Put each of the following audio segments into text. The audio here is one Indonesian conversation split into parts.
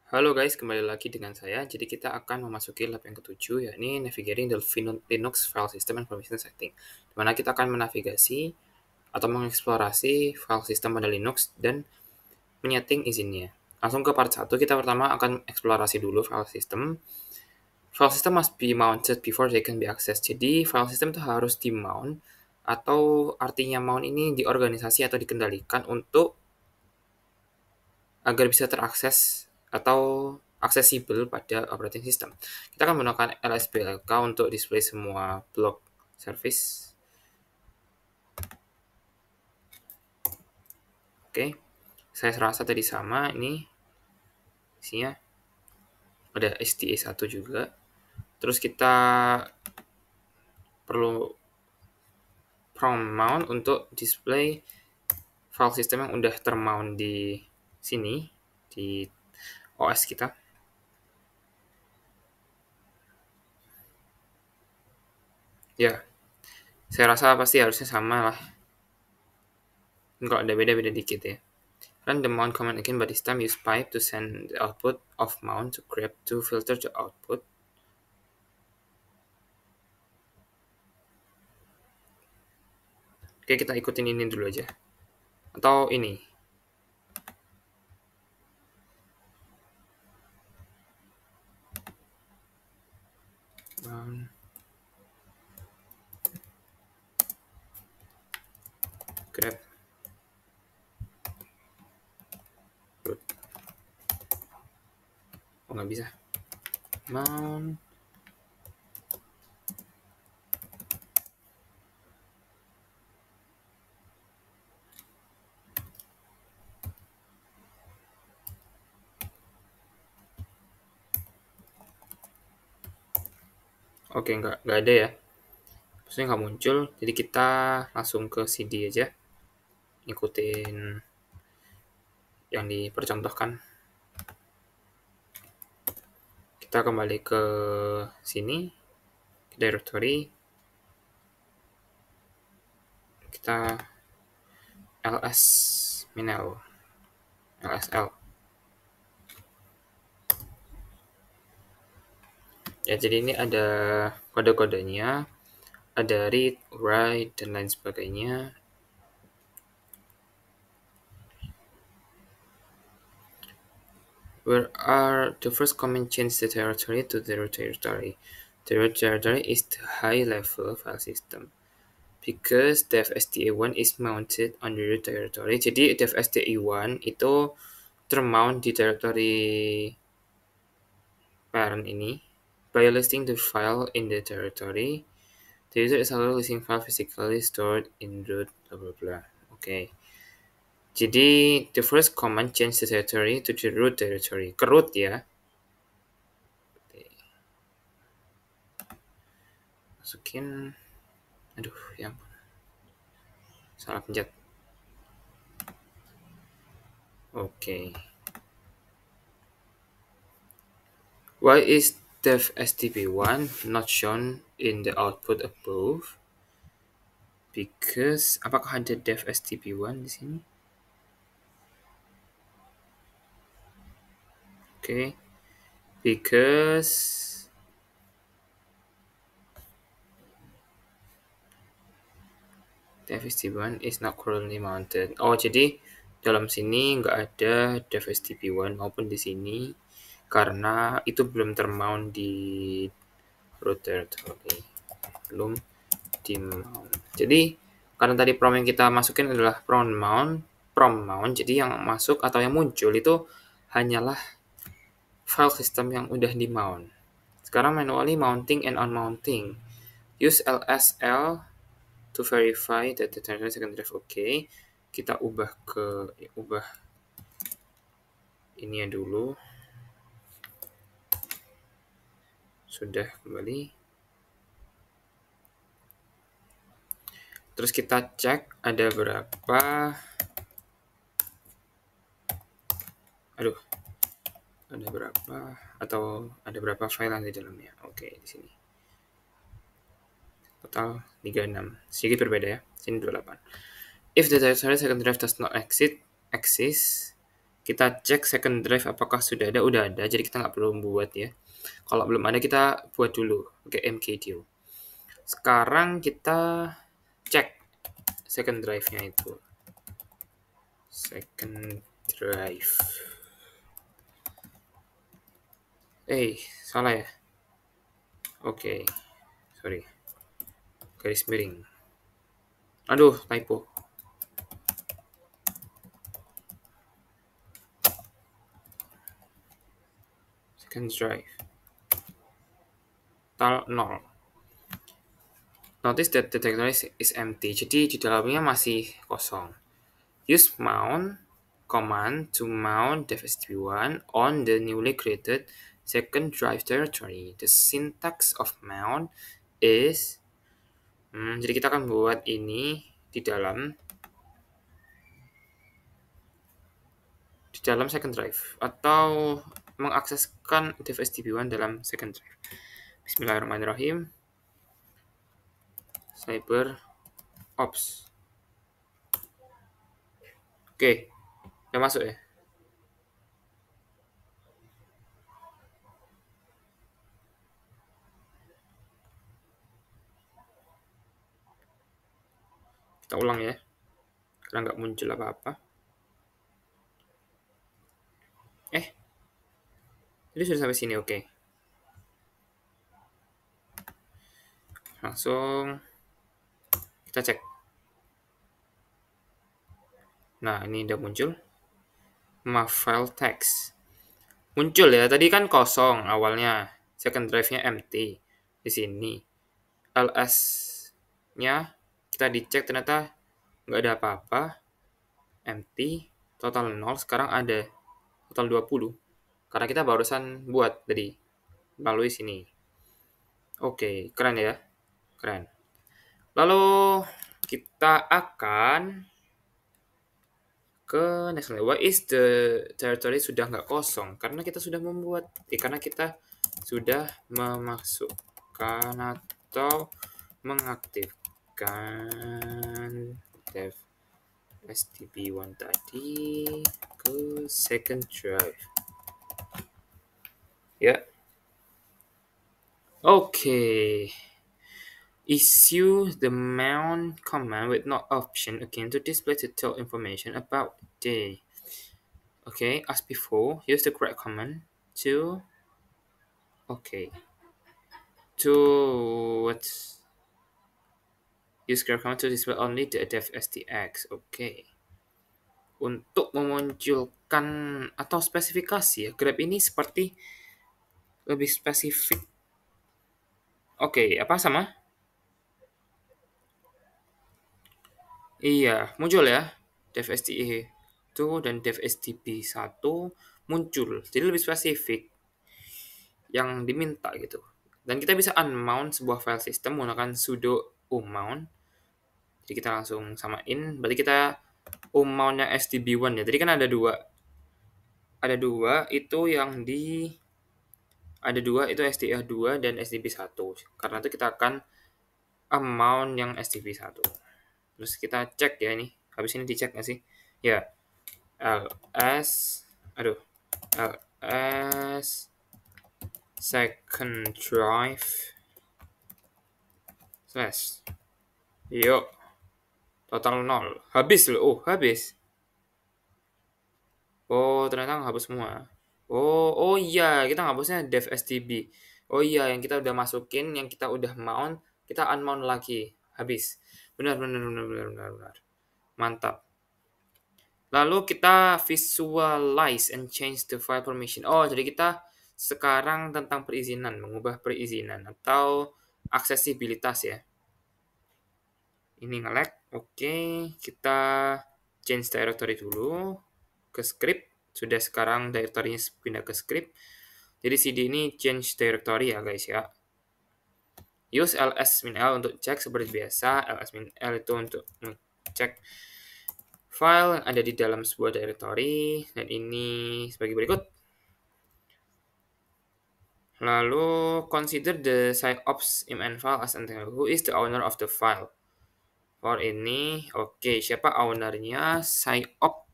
Halo guys, kembali lagi dengan saya. Jadi kita akan memasuki lab yang ketujuh, yakni Navigating the Linux File System and Permission Setting, di mana kita akan menavigasi atau mengeksplorasi file system pada Linux dan menyeting izinnya. Langsung ke part 1, kita pertama akan eksplorasi dulu file system. File system must be mounted before they can be accessed. Jadi file system itu harus di-mount, atau artinya mount ini diorganisasi atau dikendalikan untuk agar bisa terakses atau aksesibel pada operating system. Kita akan menggunakan LSBLK untuk display semua block service. Oke, saya rasa tadi sama. Ini isinya ada STA1 juga. Terus kita perlu prompt mount untuk display file system yang udah termount di sini, di OS kita. Ya, saya rasa pasti harusnya sama lah. Enggak ada beda-beda dikit ya. Run the mount command again, but this time use pipe to send the output of mount to grep to filter the output. Oke, kita ikutin ini dulu aja. Atau ini. Grep. Root. Oh, nggak bisa. Mount. Oke, nggak ada ya. Maksudnya nggak muncul, jadi kita langsung ke CD aja. Ikutin yang dipercontohkan. Kita kembali ke sini, ke directory. Kita ls minel, lsl. Ya, jadi ini ada kode-kodenya, ada read, write, dan lain sebagainya. Where are the first command change the territory to the root territory? The root territory is the high-level file system. Because dev STA1 is mounted on the root territory. Jadi dev STA1 itu termount di territory parent ini. By listing the file in the territory, the user is allowed listing file physically stored in root blah blah blah. Okay. Jadi the first command change the territory to the root territory. Ke root ya. Masukin. Aduh, ya ampun. Salah pencet. Okay. Why is dev stp1 not shown in the output above? Because apakah ada dev stp1 di sini? Okay. Because dev stp1 is not currently mounted. Oh, jadi dalam sini nggak ada dev stp1 maupun di sini karena itu belum termount di root directory. Belum di mount. Jadi karena tadi prompt yang kita masukin adalah prompt mount, jadi yang masuk atau yang muncul itu hanyalah file system yang udah di mount. Sekarang manually mounting and unmounting. Use LSL to verify that the terminal second drive. Oke. Kita ubah ini ya dulu. Sudah kembali. Terus kita cek ada berapa. Aduh. Ada berapa atau ada berapa file yang di dalamnya. Oke, di sini. Total 36. Sedikit berbeda ya. Sini 28. If the directory second drive does not exist, Kita cek second drive apakah sudah ada, udah ada, jadi kita nggak perlu buat ya. Kalau belum ada kita buat dulu pakai mkdir. Sekarang kita cek second drive-nya itu. Second drive. Salah ya? Oke, sorry. Garis miring. Aduh, typo. Second drive. Tal 0. Notice that the directory is empty. Jadi di dalamnya masih kosong. Use mount command to mount devstp1 on the newly created second drive directory. The syntax of mount is jadi kita akan buat ini di dalam second drive atau mengakseskan devstp1 dalam second drive. Bismillahirrahmanirrahim. Cyber ops. Oke, udah masuk ya. Kita ulang ya, karena nggak muncul apa-apa. Jadi sudah sampai sini, oke. Langsung kita cek. Nah, ini udah muncul. File text. Muncul ya, tadi kan kosong awalnya. Second drive-nya empty. Di sini. LS-nya kita dicek ternyata nggak ada apa-apa. Empty. Total 0, sekarang ada total 20. Karena kita barusan buat tadi. Melalui sini. Oke, keren ya. Keren. Lalu kita akan ke next level. Why is the territory sudah nggak kosong? Karena kita sudah membuat, karena kita sudah memasukkan atau mengaktifkan dev stp1 tadi ke second drive. Ya. Oke. Issue the mount command with no option again to display detailed information about the day. Okay, as before, use the correct command to use correct command to display only the dev stx. Untuk memunculkan atau spesifikasi ya, grep ini seperti lebih spesifik. Apa sama? Iya, muncul ya. Dev STE2 dan dev STP1 muncul. Jadi lebih spesifik yang diminta gitu. Dan kita bisa unmount sebuah file system menggunakan sudo ummount. Jadi kita langsung samain. Berarti kita ummount-nya STB1 ya. Tadi kan ada dua. Ada dua itu itu STR2 dan STB1. Karena itu kita akan ummount yang STB1. Terus kita cek ya ini. Habis ini dicek nggak sih? Ya. ls second drive / yuk total 0. Habis loh. Habis. Ternyata ngehapus semua. Iya, kita ngapusnya dev stb. Iya, yang kita udah masukin, yang kita udah mount, kita unmount lagi. Habis. Benar. Mantap. Lalu kita visualize and change the file permission. Jadi kita sekarang tentang perizinan, mengubah perizinan atau aksesibilitas ya. Ini nge-lag. Kita change directory dulu ke script. Sudah sekarang directory-nya pindah ke script. Jadi cd ini change directory ya guys ya. Use ls-l untuk cek seperti biasa. ls-l itu untuk cek file yang ada di dalam sebuah directory. Dan ini sebagai berikut. Lalu consider the psyops mn file as entitled. Who is the owner of the file? For ini, siapa ownernya? Psyop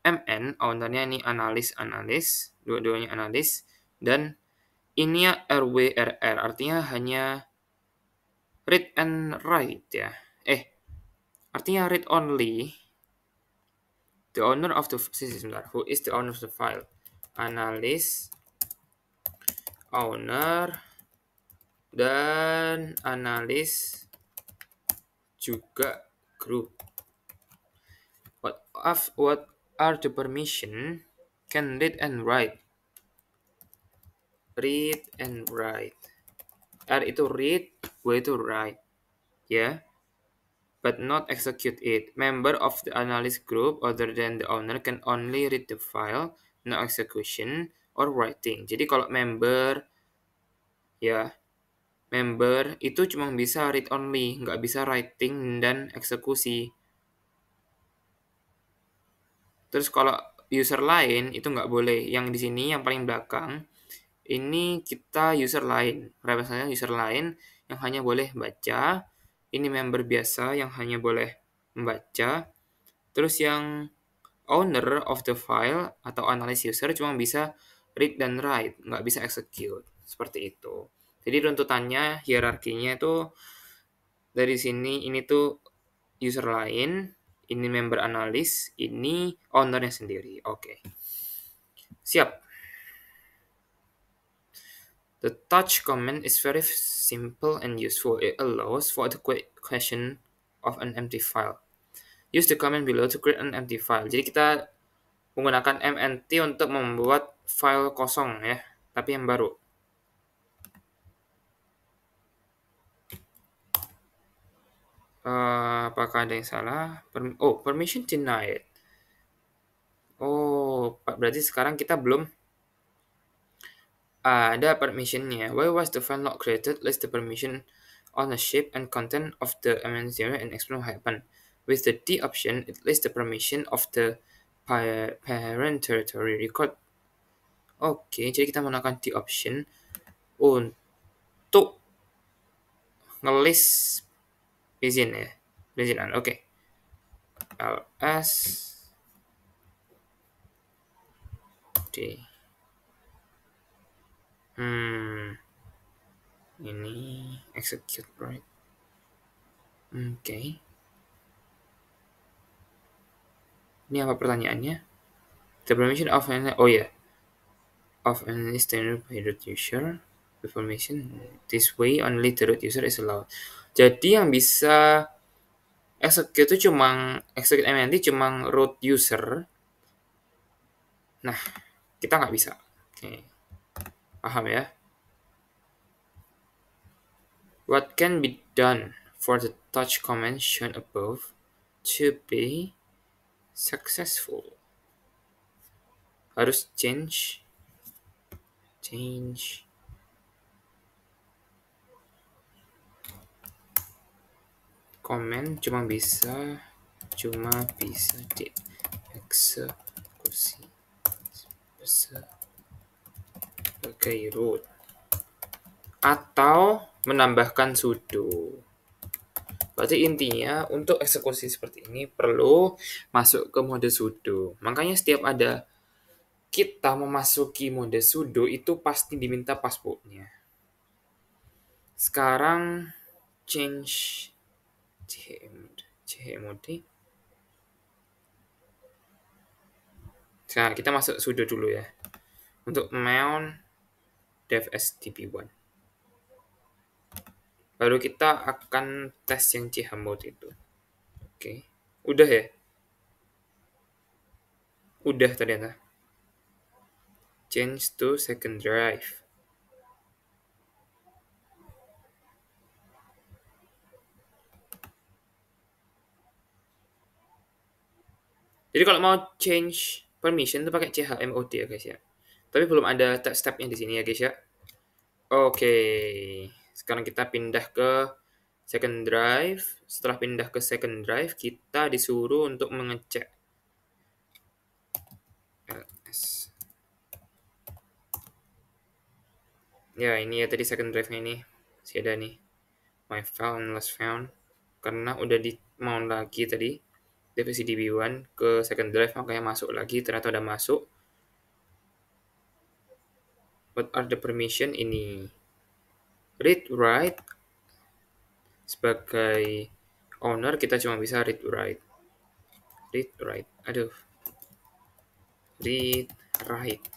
MN, ownernya ini analis, dua-duanya analis, dan ini RWRR, artinya hanya read and write ya. Artinya read only. The owner of the sebentar, who is the owner of the file? Analis, owner, dan analis juga group. What are the permission? Can read and write. Read and write. R itu read, W itu write. Ya. But not execute it. Member of the analyst group other than the owner can only read the file, no execution or writing. Jadi kalau member itu cuma bisa read only, nggak bisa writing dan eksekusi. Terus kalau user lain itu nggak boleh. Yang di sini yang paling belakang ini kita user lain. Representasinya user lain yang hanya boleh baca. Ini member biasa yang hanya boleh membaca. Terus yang owner of the file atau analyst user cuma bisa read dan write, nggak bisa execute. Seperti itu. Jadi runtutannya, hierarkinya itu dari sini, ini tuh user lain, ini member analis, ini ownernya sendiri. Oke. Siap. The touch command is very simple and useful. It allows for the creation of an empty file. Use the command below to create an empty file. Jadi kita menggunakan mnt untuk membuat file kosong ya, tapi yang baru. Apakah ada yang salah? Permission denied. Berarti sekarang kita belum ada permissionnya. Why was the file not created? List the permission, ownership, and content of the MN0 and explain what happened. With the D option, it lists the permission of the parent territory record. Oke, jadi kita menggunakan D option untuk ngelis izin ya. Perizinan, oke. ls d ini execute right. Oke. Ini apa pertanyaannya? The permission of an of an standard by root user. The permission this way only the root user is allowed. Jadi yang bisa execute itu cuma execute mnt cuma root user. Nah, kita nggak bisa. Oke. Paham ya? What can be done for the touch command shown above to be successful? Harus change command cuma bisa dieksekusi sebagai root atau menambahkan sudo. Berarti intinya untuk eksekusi seperti ini perlu masuk ke mode sudo. Makanya setiap ada kita memasuki mode sudo itu pasti diminta passwordnya. Sekarang change chmod. Nah, kita masuk sudo dulu ya. Untuk mount dev sdp1. Baru kita akan tes yang chmod itu. Oke. Udah ya? Udah ternyata. Change to second drive. Jadi kalau mau change permission itu pakai chmod ya guys ya. Tapi belum ada step-nya di sini ya guys ya. Oke. Sekarang kita pindah ke second drive. Setelah pindah ke second drive, kita disuruh untuk mengecek ls. Ya, ini ya tadi second drive-nya ini. Masih ada nih. My file and last found. Karena udah di mount lagi tadi. definisi DB1 ke second drive, makanya masuk lagi, ternyata udah masuk. What are the permission ini? Read write. Sebagai owner kita cuma bisa read write. Read write. Aduh. Read write.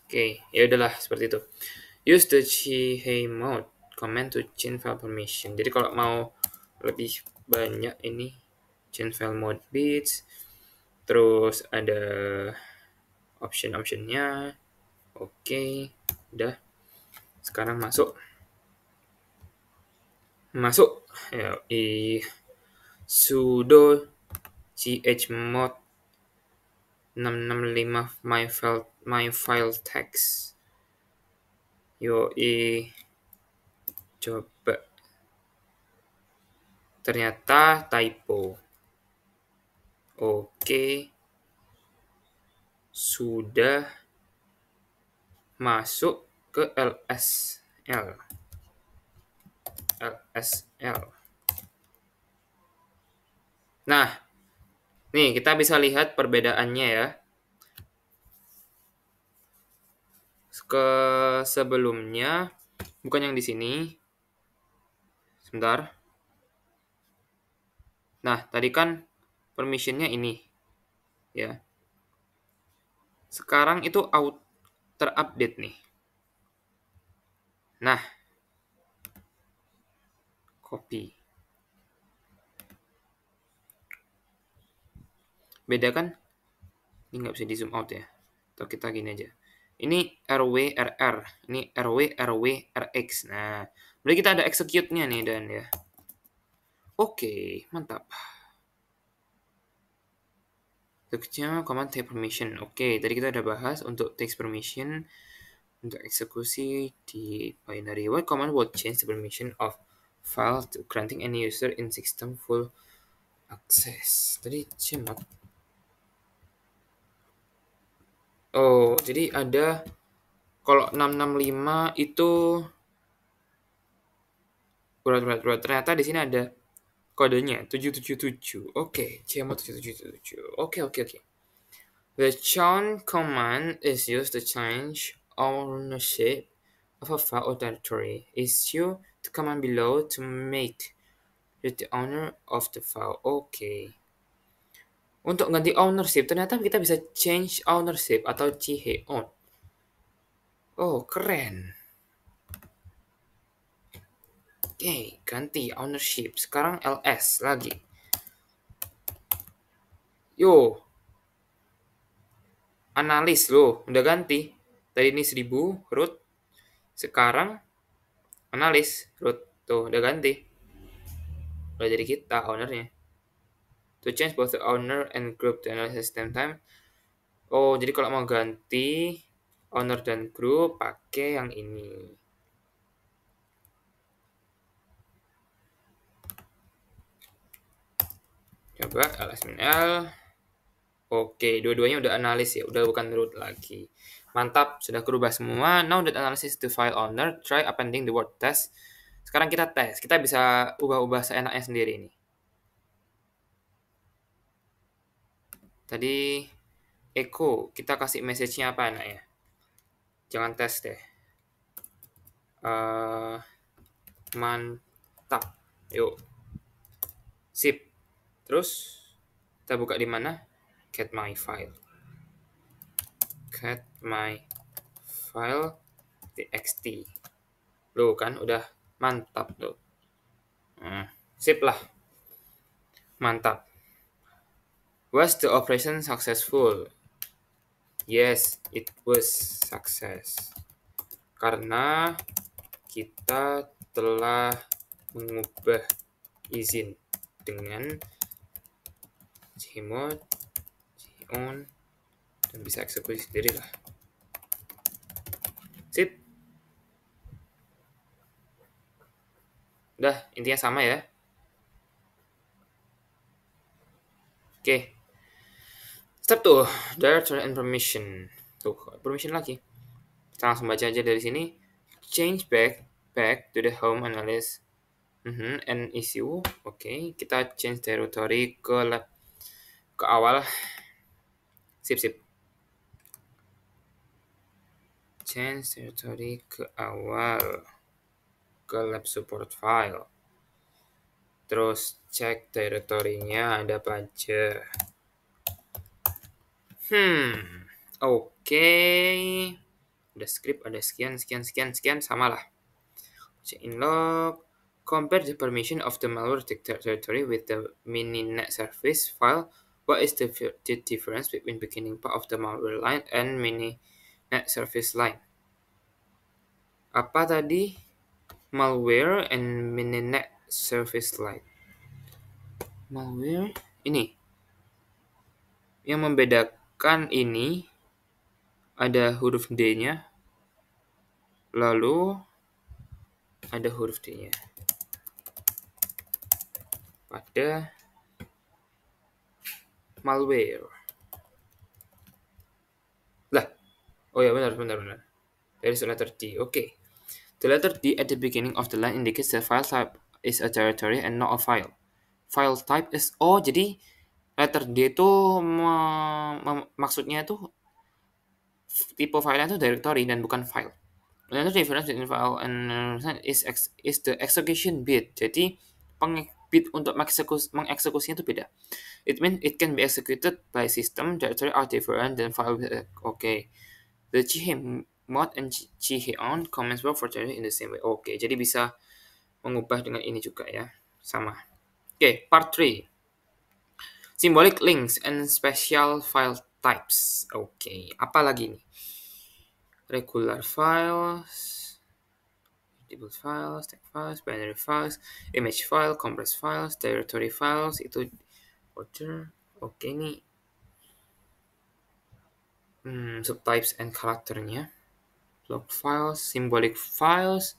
Oke, ya udahlah seperti itu. Use the chmod command to change file permission. Jadi kalau mau lebih banyak ini change file mode bits, terus ada option-optionnya. Oke, udah. Sekarang masuk ya, sudo chmod 665 my file text. Coba, ternyata typo. Oke, sudah masuk ke LSL. Nah, nih kita bisa lihat perbedaannya ya. Ke sebelumnya, bukan yang di sini. Sebentar. Nah, tadi kan permissionnya ini. Ya. Sekarang itu terupdate nih. Nah, copy. Beda kan? Ini nggak bisa di zoom out ya. Atau kita gini aja. Ini RWRR. Ini RWRWRX. Nah, berarti kita ada execute-nya nih dan ya. Oke, mantap. Teksnya command take permission. Oke, tadi kita udah bahas untuk text permission. Untuk eksekusi di binary, what command will change the permission of file to granting any user in system full access? Tadi cmod. Oh, jadi ada kalau 665 itu berat. Ternyata di sini ada kodenya 777. Oke, cmod 777. Oke. The change command is used to change ownership of a file or directory. Issue the command below to make it the owner of the file. Oke. Untuk ganti ownership, ternyata kita bisa change ownership atau chown. Oh, keren. Oke, ganti ownership. Sekarang ls lagi. Yo. Analis loh, udah ganti. Tadi ini 1000 root. Sekarang analis root. Tuh, udah ganti. Udah jadi kita ownernya. To change both the owner and group to analysis same time. Oh, jadi kalau mau ganti owner dan group pakai yang ini. Coba ls-l. Oke, dua-duanya udah analis ya, udah bukan root lagi. Mantap, sudah berubah semua. Now that analysis to file owner, try appending the word test. Sekarang kita tes, kita bisa ubah-ubah seenaknya sendiri nih. Tadi echo, kita kasih message-nya apa enaknya? Jangan tes deh. Mantap. Yuk. Sip. Terus kita buka di mana? Get my file. Get my file txt. Loh kan udah mantap tuh. Sip lah. Mantap. Was the operation successful? Yes, it was success. Karena kita telah mengubah izin dengan chmod, chown, dan bisa eksekusi sendiri lah. Sip. Udah, intinya sama ya. Oke. Step tuh, directory and permission. Tuh, permission lagi. Kita langsung baca aja dari sini. Change back to the home analysis. And issue. Oke, kita change territory ke awal. Sip. Change territory ke awal. Ke lab support file. Terus cek teritorinya ada apa aja. Oke. Ada script, ada sekian, samalah. Check in log. Compare the permission of the malware territory with the mininet service file. What is the difference between beginning part of the malware line and mininet service line? Apa tadi? Malware and mininet service line. Malware ini. Yang membedakan ini ada huruf D-nya. Lalu ada huruf D-nya. Pada malware. Lah. Oh ya, benar. There is a letter D. Okay. The letter D at the beginning of the line indicates the file type is a directory and not a file. File type is jadi letter D itu maksudnya itu tipe filenya itu directory dan bukan file. Another difference between file and is the execution bit. Jadi bit untuk mengeksekusinya itu beda. It means it can be executed by system directory are different than file. Okay. The chmod and cheon commands work for directory in the same way. Oke, jadi bisa mengubah dengan ini juga ya. Sama. Oke, part 3. Symbolic links and special file types. Oke, apa lagi nih? Regular files, table files, text files, binary files, image file, compressed files, directory files, itu order. Oke nih. Subtypes and karakternya. Block files, symbolic files,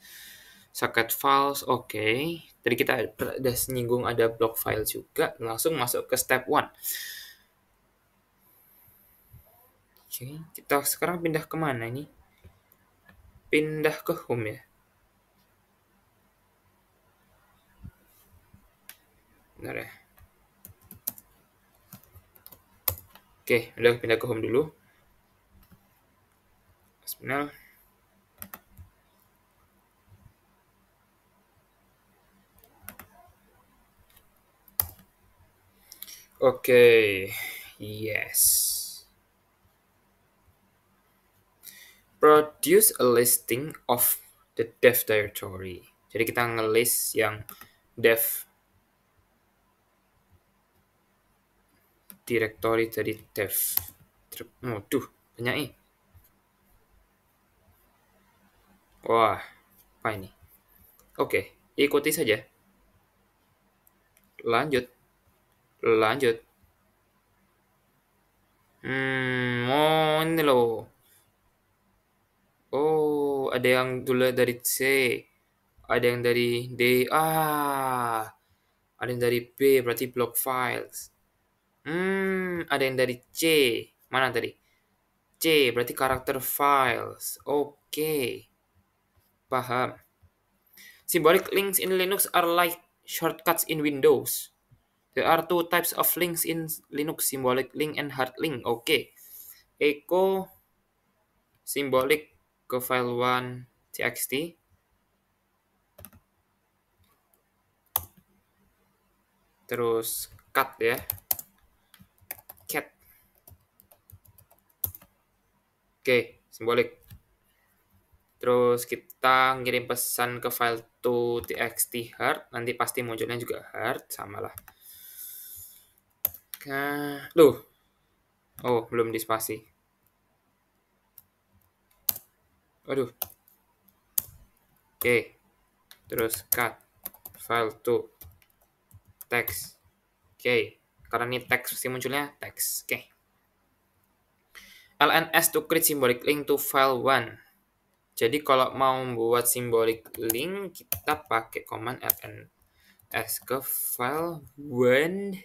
socket files. Oke. Tadi kita udah nyinggung ada block file juga. Langsung masuk ke step 1. Oke, kita sekarang pindah kemana nih? Pindah ke home ya. Benar ya. Oke, udah pindah ke home dulu. Sebenarnya. Oke, yes. Produce a listing of the dev directory. Jadi kita ngelist yang dev directory dari dev. Banyak nih. Wah, apa ini? Oke, ikuti saja. Lanjut. Ini loh. Oh, ada yang dulu dari C. Ada yang dari D. Ada yang dari B, berarti block files. Ada yang dari C. Mana tadi? C, berarti karakter files. Oke. Paham. Symbolic links in Linux are like shortcuts in Windows. There are two types of links in Linux, symbolic link and hard link. Oke. Echo symbolic ke file 1 txt. Terus cut ya. Cat. Oke, simbolik. Terus kita ngirim pesan ke file to txt hard, nanti pasti munculnya juga hard, samalah. Loh. Oh, belum di spasi. Waduh. Oke. Terus cut file to text. Oke. Karena ini teks pasti munculnya teks. Oke. LNS to create symbolic link to file 1. Jadi kalau mau membuat symbolic link, kita pakai command lns ke file when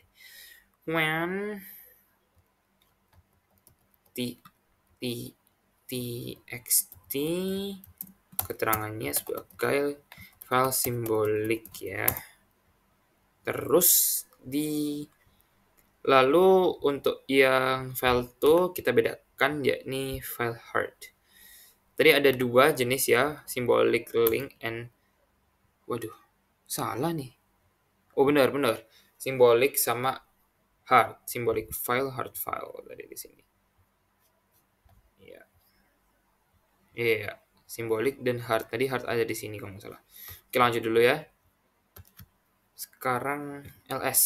txt keterangannya sebagai file simbolik ya. Terus lalu untuk yang file to kita bedakan yakni file heart. Tadi ada dua jenis ya, symbolic link and waduh, salah nih. Oh benar benar. Symbolic sama heart, symbolic file, heart file tadi di sini. Iya. Iya, symbolic dan heart. Tadi heart ada di sini kalau nggak salah. Oke, lanjut dulu ya. Sekarang ls.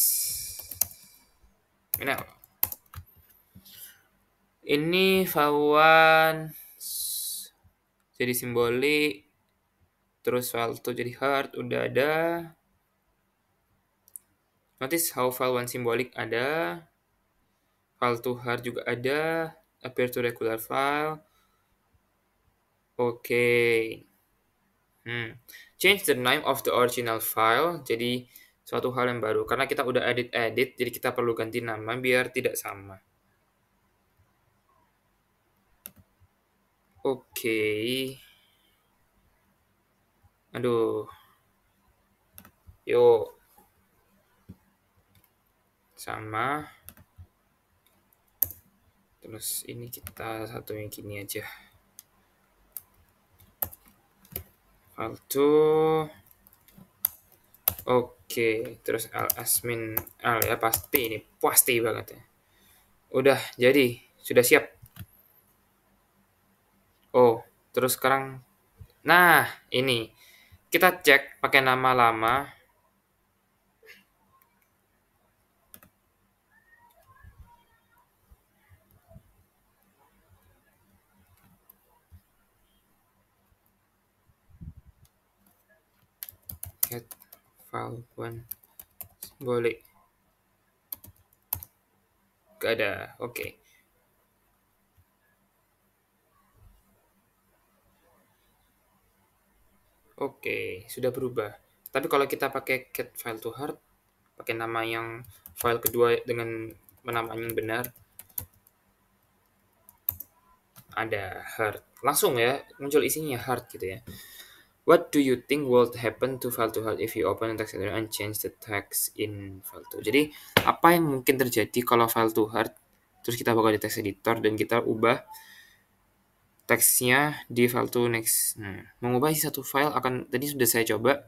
Ini apa? Ini file1 jadi simbolik, terus file2 jadi heart, udah ada. Notice how file1 simbolik ada, file2 heart juga ada, appear to regular file. Oke. Change the name of the original file, jadi suatu hal yang baru. Karena kita udah edit, jadi kita perlu ganti nama biar tidak sama. Oke. Aduh. Yuk. Sama. Terus ini kita satunya gini aja. File2. Oke, terus admin ya pasti ini pasti banget ya. Udah jadi, sudah siap. Oh, terus sekarang nah, ini kita cek pakai nama lama. Get file1 boleh. Gak ada. Oke. Oke, sudah berubah. Tapi kalau kita pakai get file to heart, pakai nama yang file kedua dengan nama yang benar, ada heart. Langsung ya, muncul isinya heart gitu ya. What do you think would happen to file to heart if you open the text editor and change the text in file to? Jadi, apa yang mungkin terjadi kalau file to heart, terus kita buka di text editor dan kita ubah teksnya di file to next. Mengubah isi satu file akan, tadi sudah saya coba,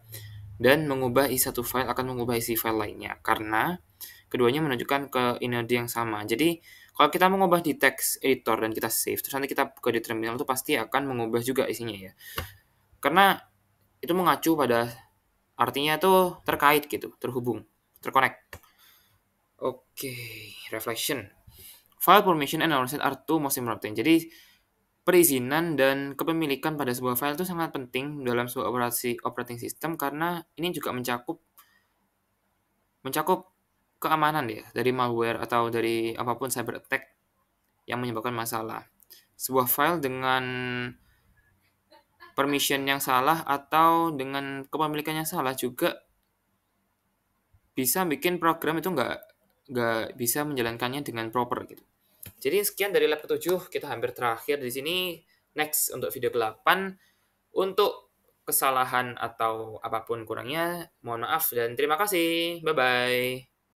dan mengubah isi satu file akan mengubah isi file lainnya karena keduanya menunjukkan ke inode yang sama. Jadi kalau kita mengubah di text editor dan kita save, terus nanti kita buka di terminal itu pasti akan mengubah juga isinya ya. Karena itu mengacu pada artinya itu terkait gitu, terhubung, terconnect. Oke, reflection. File permission and ownership are two most important. Jadi perizinan dan kepemilikan pada sebuah file itu sangat penting dalam sebuah operating system karena ini juga mencakup keamanan ya dari malware atau dari apapun cyber attack yang menyebabkan masalah. Sebuah file dengan permission yang salah atau dengan kepemilikan yang salah juga bisa bikin program itu nggak bisa menjalankannya dengan proper gitu. Jadi sekian dari lab ke-7, kita hampir terakhir di sini. Next untuk video ke-8, untuk kesalahan atau apapun kurangnya, mohon maaf dan terima kasih. Bye-bye.